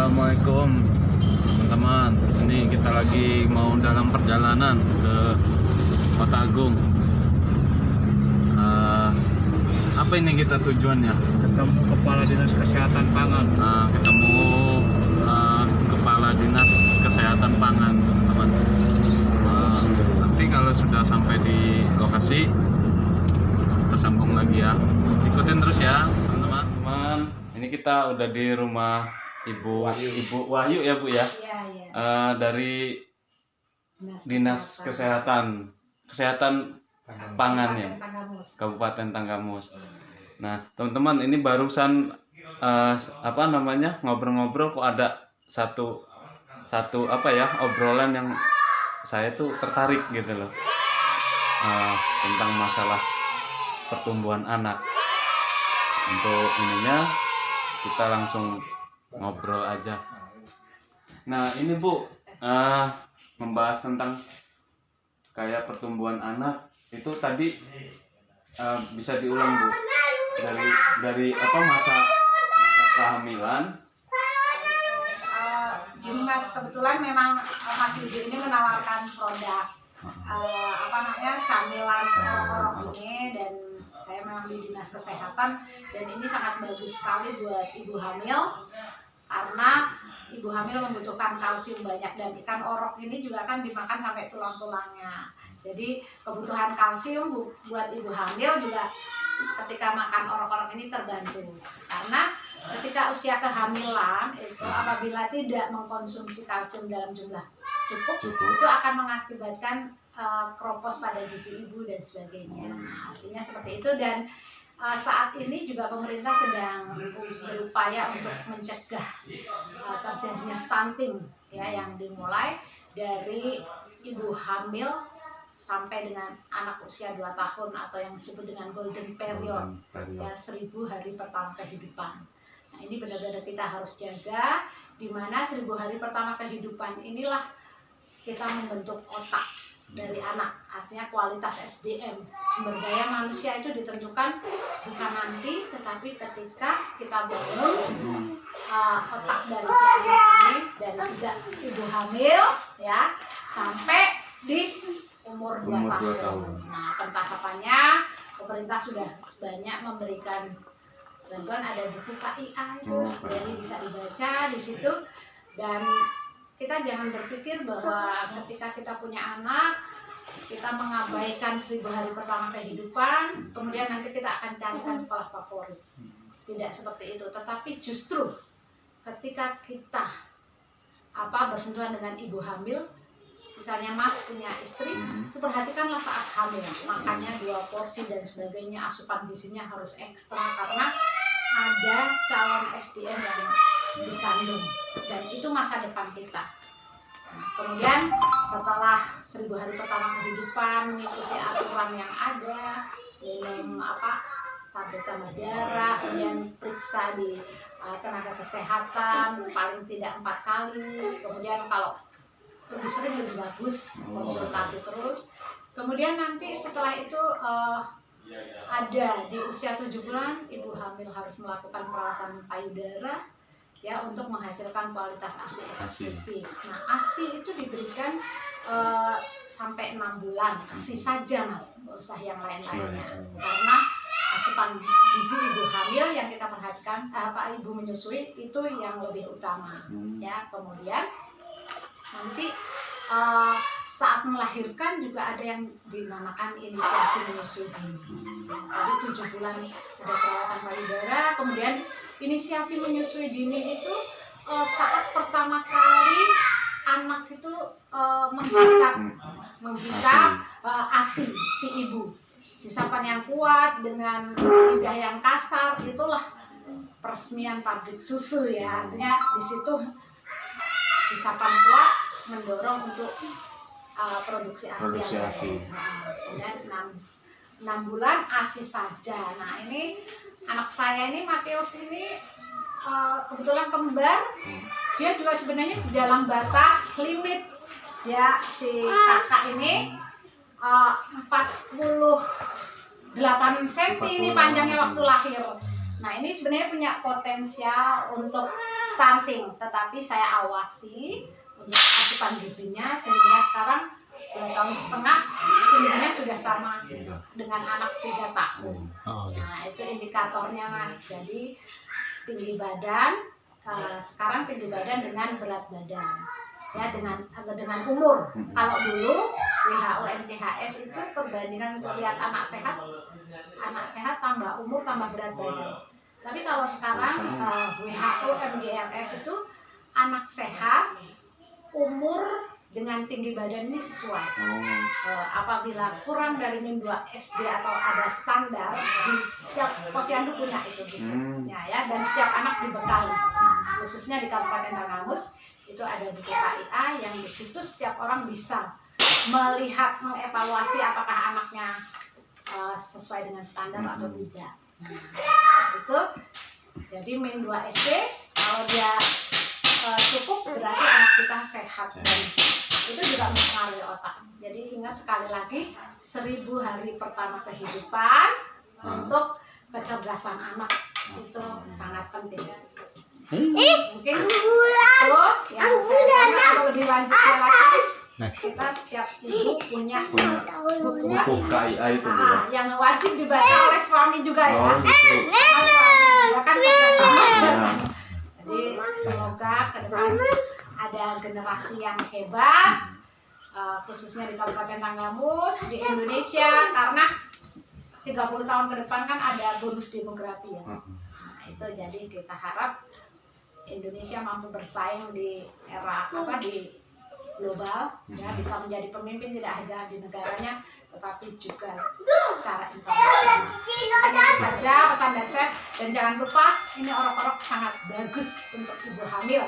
Assalamualaikum teman-teman. Ini kita lagi mau dalam perjalanan ke Kota Agung. Apa ini kita tujuannya? Ketemu Kepala Dinas Kesehatan Pangan. Ketemu Kepala Dinas Kesehatan Pangan, teman-teman. Nanti kalau sudah sampai di lokasi kita sambung lagi ya. Ikutin terus ya, teman-teman. Ini kita udah di rumah Ibu Wahyu ya, Bu ya. Iya. Dari Dinas Kesehatan Pangan ya, Kabupaten Tanggamus. Nah, teman-teman, ini barusan ngobrol-ngobrol kok ada satu obrolan yang saya tuh tertarik gitu loh, tentang masalah pertumbuhan anak. Untuk ininya kita langsung ngobrol aja. Nah, ini Bu, membahas tentang kayak pertumbuhan anak itu tadi, bisa diulang Bu, dari masa kehamilan. Gini Mas, kebetulan memang Mas Yudi ini menawarkan produk camilan orang ini, dan saya memang di Dinas Kesehatan, dan ini sangat bagus sekali buat ibu hamil karena ibu hamil membutuhkan kalsium banyak, dan ikan orok ini juga kan dimakan sampai tulang-tulangnya. Jadi kebutuhan kalsium buat ibu hamil juga ketika makan orok-orok ini terbantu. Karena ketika usia kehamilan itu apabila tidak mengkonsumsi kalsium dalam jumlah cukup. Itu akan mengakibatkan kropos pada gigi ibu dan sebagainya. Nah, artinya seperti itu, dan saat ini juga pemerintah sedang berupaya untuk mencegah terjadinya stunting ya, yang dimulai dari ibu hamil sampai dengan anak usia 2 tahun atau yang disebut dengan golden period. Ya, 1000 hari pertama kehidupan. Nah, ini benar-benar kita harus jaga, di mana 1000 hari pertama kehidupan inilah kita membentuk otak dari anak. Artinya kualitas SDM, sumber daya manusia itu ditentukan bukan nanti, tetapi ketika kita bangun otak dari si anak ini dari sejak ibu hamil ya sampai di umur 2 tahun. Nah, pentahapannya pemerintah sudah banyak memberikan bantuan, ada buku KIA itu, jadi bisa dibaca di situ. Dan kita jangan berpikir bahwa ketika kita punya anak kita mengabaikan 1000 hari pertama kehidupan, kemudian nanti kita akan carikan sekolah favorit. Tidak seperti itu, tetapi justru ketika kita bersentuhan dengan ibu hamil, misalnya Mas punya istri, perhatikanlah saat hamil, makannya 2 porsi dan sebagainya, asupan gizinya harus ekstra karena ada calon SDM yang dikandung, dan itu masa depan kita. Nah, kemudian setelah 1000 hari pertama kehidupan, mengikuti aturan yang ada, minum tablet tambah darah, kemudian periksa di tenaga kesehatan paling tidak 4 kali, kemudian kalau lebih sering lebih bagus konsultasi terus. Kemudian nanti setelah itu ada di usia 7 bulan ibu hamil harus melakukan perawatan payudara ya, untuk menghasilkan kualitas ASI eksklusif. Nah, ASI itu diberikan sampai 6 bulan, ASI saja Mas, nggak usah yang lain-lainnya, karena asupan gizi ibu hamil yang kita perhatikan, ibu menyusui itu yang lebih utama ya. Kemudian nanti saat melahirkan juga ada yang dinamakan inisiasi menyusui dini. Tadi 7 bulan ada perawatan payudara, kemudian inisiasi menyusui dini itu saat pertama kali anak itu menghisap ASI si ibu. Hisapan yang kuat dengan lidah yang kasar, itulah peresmian pabrik susu ya. Artinya di situ hisapan kuat mendorong untuk produksi ASI. Kemudian 6 bulan ASI saja. Nah, ini anak saya ini Mateus ini kebetulan kembar. Dia juga sebenarnya dalam batas limit ya, si kakak ini 48 cm ini panjangnya waktu lahir. Nah, ini sebenarnya punya potensial untuk stunting, tetapi saya awasi untuk asupan gizinya sehingga sekarang 2,5 tahun tingginya sudah sama dengan anak 3 tahun. Nah itu indikatornya Mas. Jadi tinggi badan, sekarang tinggi badan dengan berat badan, ya dengan umur. Kalau dulu WHO NCHS itu perbandingan untuk lihat anak sehat tambah umur tambah berat badan. Tapi kalau sekarang WHO MGRS itu anak sehat, umur dengan tinggi badan ini sesuai. Apabila kurang dari min 2 SD atau ada standar, di setiap posyandu punya itu ya, dan setiap anak dibekali. Khususnya di Kabupaten Tanggamus itu ada buku KIA yang di situ setiap orang bisa melihat, mengevaluasi apakah anaknya sesuai dengan standar atau tidak. Nah, itu jadi min 2 SD kalau dia cukup berarti anak kita sehat, dan itu juga mempengaruhi otak. Jadi ingat sekali lagi 1000 hari pertama kehidupan untuk kecerdasan anak itu sangat penting. Mungkin itu yang saya atau lebih lanjutnya lagi, kita setiap ibu punya buku KIA itu juga. yang wajib dibaca oleh suami juga ya. Gitu. Karena suami juga kan kerjasama. Jadi semoga ke depan ada generasi yang hebat, khususnya di Kabupaten Tanggamus, di Indonesia, karena 30 tahun ke depan kan ada bonus demografi ya. Nah, itu jadi kita harap Indonesia mampu bersaing di era di global, ya, bisa menjadi pemimpin tidak hanya di negaranya tetapi juga secara internasional. Hanya itu saja pesan dari saya, dan jangan lupa ini orok-orok sangat bagus untuk ibu hamil,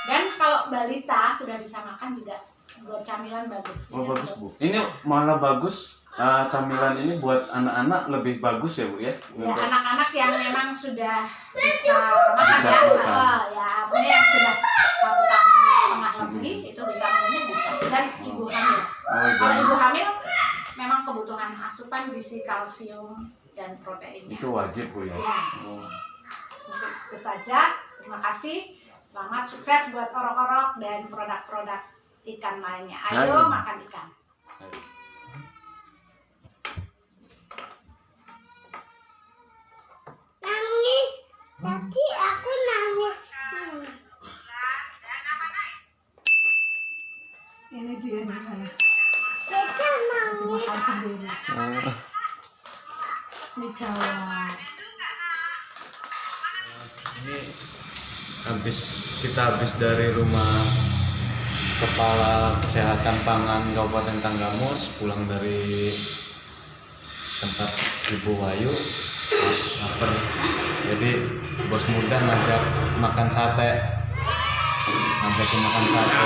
dan kalau balita sudah bisa makan juga buat camilan bagus. Bagus Bu. Ini malah bagus. Camilan ini buat anak-anak lebih bagus ya Bu ya? Ya anak-anak yang memang sudah bisa makan ya ini yang sudah 1,5 tahun lebih itu bisa makannya bisa, dan ibu hamil. Kalau ibu hamil memang kebutuhan asupan gizi, kalsium dan proteinnya itu wajib Bu ya? Mungkin itu saja. Terima kasih. Selamat sukses buat orok-orok dan produk-produk ikan lainnya. Ayo makan ikan. Nangis. Tadi aku nangis. Ini dia nih. Kita nangis. Makan sendiri. Ini Jawa. Ini kita habis dari rumah Kepala Kesehatan Pangan Kabupaten Tanggamus, pulang dari tempat Ibu Wayu, lapar. Jadi bos muda ngajak makan sate, ngajakin makan sate.